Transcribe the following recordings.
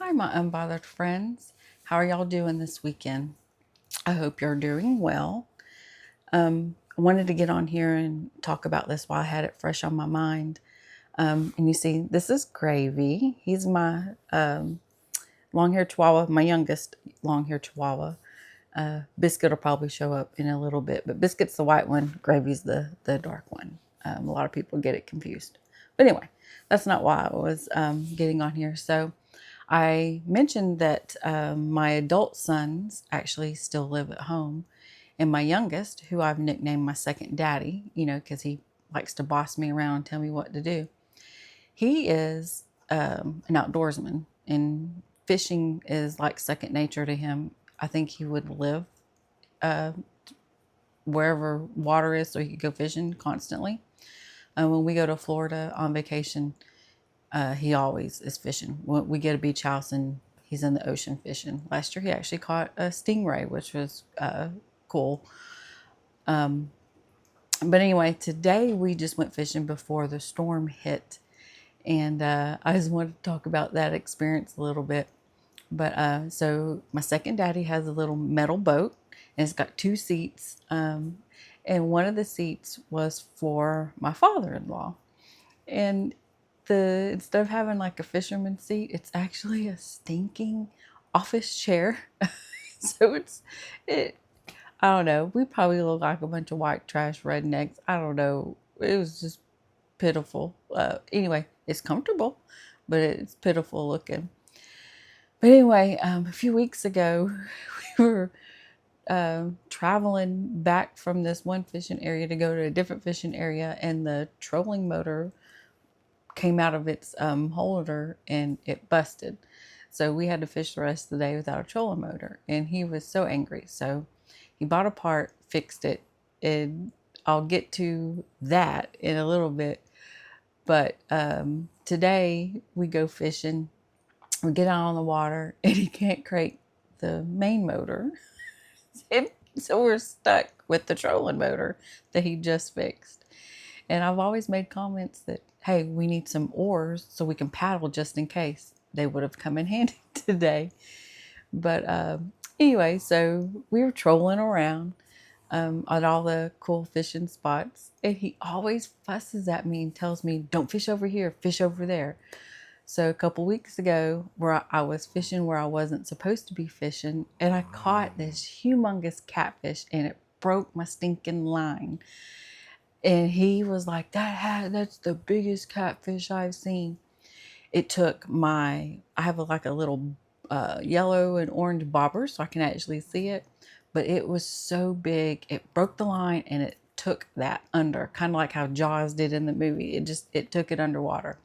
Hi, my unbothered friends. How are y'all doing this weekend? I hope you're doing well. I wanted to get on here and talk about this while I had it fresh on my mind. And you see, this is Gravy. He's my long-haired chihuahua, my youngest long-haired chihuahua. Biscuit will probably show up in a little bit, but Biscuit's the white one, Gravy's the dark one. A lot of people get it confused. But anyway, that's not why I was getting on here. So I mentioned that my adult sons actually still live at home. And my youngest, who I've nicknamed my second daddy, because he likes to boss me around and tell me what to do, he is an outdoorsman. And fishing is like second nature to him. I think he would live uh, wherever water is so he could go fishing constantly. When we go to Florida on vacation, he always is fishing. We get a beach house and he's in the ocean fishing. Last year he actually caught a stingray, which was cool. But anyway, today we just went fishing before the storm hit. And I just wanted to talk about that experience a little bit. But so my second daddy has a little metal boat and it's got two seats. And one of the seats was for my father-in-law. And instead of having like a fisherman's seat, it's actually a stinking office chair. So it I don't know. We probably look like a bunch of white trash rednecks. I don't know. It was just pitiful. Anyway, it's comfortable, but it's pitiful looking. But anyway, a few weeks ago, we were traveling back from this one fishing area to go to a different fishing area, and the trolling motor came out of its holder and it busted. So we had to fish the rest of the day without a trolling motor. And he was so angry. So he bought a part, fixed it. And I'll get to that in a little bit. But today we go fishing. We get out on the water and he can't crank the main motor. And so we're stuck with the trolling motor that he just fixed. And I've always made comments that, hey, we need some oars so we can paddle just in case. They would have come in handy today. But anyway, so we were trolling around at all the cool fishing spots. And he always fusses at me and tells me, don't fish over here, fish over there. So a couple weeks ago, where I was fishing where I wasn't supposed to be fishing, and I caught this humongous catfish and it broke my stinking line. And he was like, that's the biggest catfish I've seen. It took I have like a little yellow and orange bobber so I can actually see it. But it was so big, it broke the line and it took that under, kind of like how Jaws did in the movie. It took it underwater.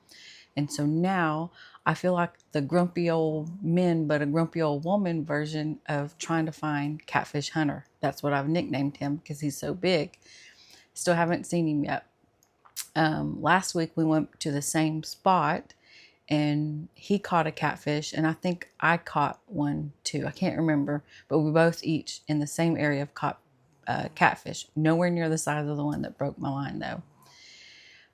And so now I feel like the grumpy old men, but a grumpy old woman version of trying to find Catfish Hunter. That's what I've nicknamed him because he's so big. Still haven't seen him yet. Last week we went to the same spot and he caught a catfish and I think I caught one too. I can't remember, but we both each in the same area have caught catfish. Nowhere near the size of the one that broke my line though.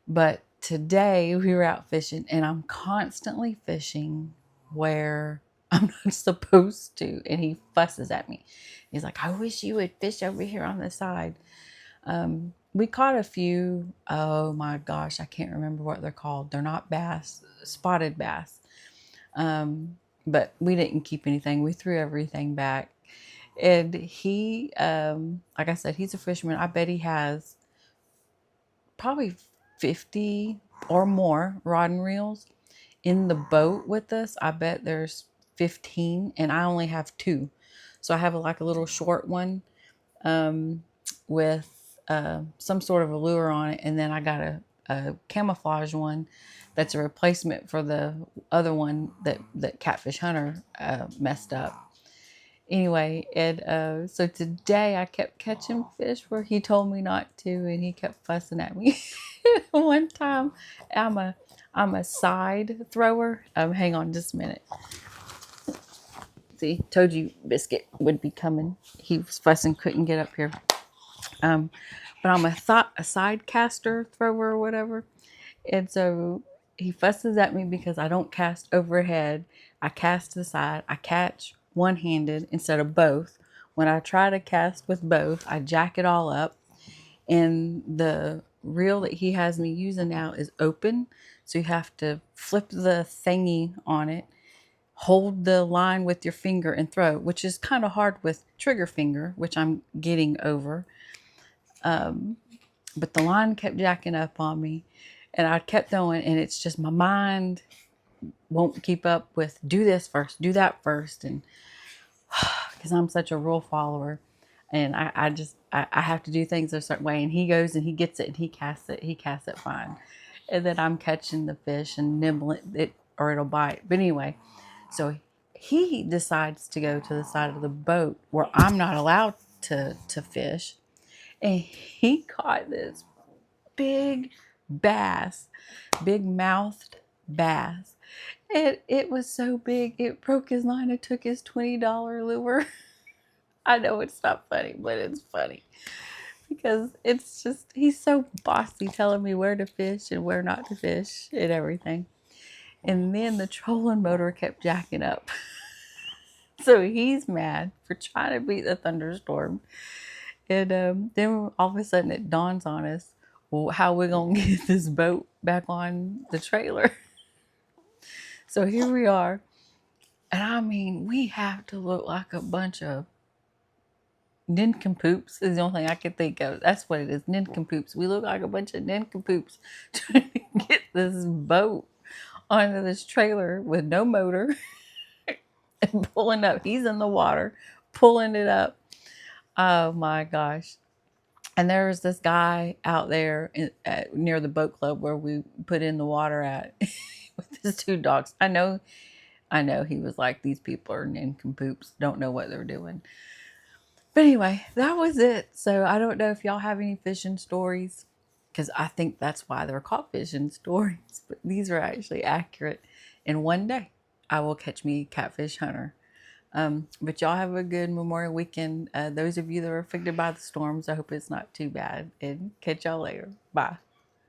But today we were out fishing and I'm constantly fishing where I'm not supposed to. And he fusses at me. He's like, I wish you would fish over here on the side. We caught a few, oh my gosh, I can't remember what they're called. They're not bass, spotted bass. But we didn't keep anything. We threw everything back. And he, like I said, he's a fisherman. I bet he has probably 50 or more rod and reels in the boat with us. I bet there's 15 and I only have 2. So I have like a little short one with some sort of a lure on it. And then I got a camouflage one that's a replacement for the other one that Catfish Hunter messed up. Anyway, and so today I kept catching fish where he told me not to, and he kept fussing at me. One time, I'm a side thrower. Hang on just a minute. See, told you Biscuit would be coming. He was fussing, couldn't get up here. But I'm a side caster thrower or whatever. And so he fusses at me because I don't cast overhead, I cast to the side. I catch one-handed instead of both. When I try to cast with both, I jack it all up. And the reel that he has me using now is open. So you have to flip the thingy on it, hold the line with your finger and throw, which is kind of hard with trigger finger, which I'm getting over. But the line kept jacking up on me and I kept throwing, and it's just my mind won't keep up with do this first, do that first. And because I'm such a rule follower, and I have to do things a certain way. And he goes and he gets it and he casts it fine. And then I'm catching the fish and nibbling it or it'll bite. But anyway, so he decides to go to the side of the boat where I'm not allowed to fish. And he caught this big bass, big mouthed bass. And it was so big, it broke his line and took his $20 lure. I know it's not funny, but it's funny because it's just, he's so bossy telling me where to fish and where not to fish and everything. And then the trolling motor kept jacking up. So he's mad for trying to beat the thunderstorm. And then all of a sudden it dawns on us, well, how we're going to get this boat back on the trailer. So here we are. And I mean, we have to look like a bunch of nincompoops is the only thing I can think of. That's what it is, nincompoops. We look like a bunch of nincompoops trying to get this boat onto this trailer with no motor and pulling up. He's in the water, pulling it up. Oh my gosh. And there was this guy out there near the boat club where we put in the water at with his two dogs. I know he was like, these people are nincompoops, don't know what they're doing. But anyway, that was it. So I don't know if y'all have any fishing stories, because I think that's why they're called fishing stories. But these are actually accurate. In one day, I will catch me Catfish Hunter. But y'all have a good Memorial weekend. Those of you that are affected by the storms, I hope it's not too bad. And catch y'all later. Bye.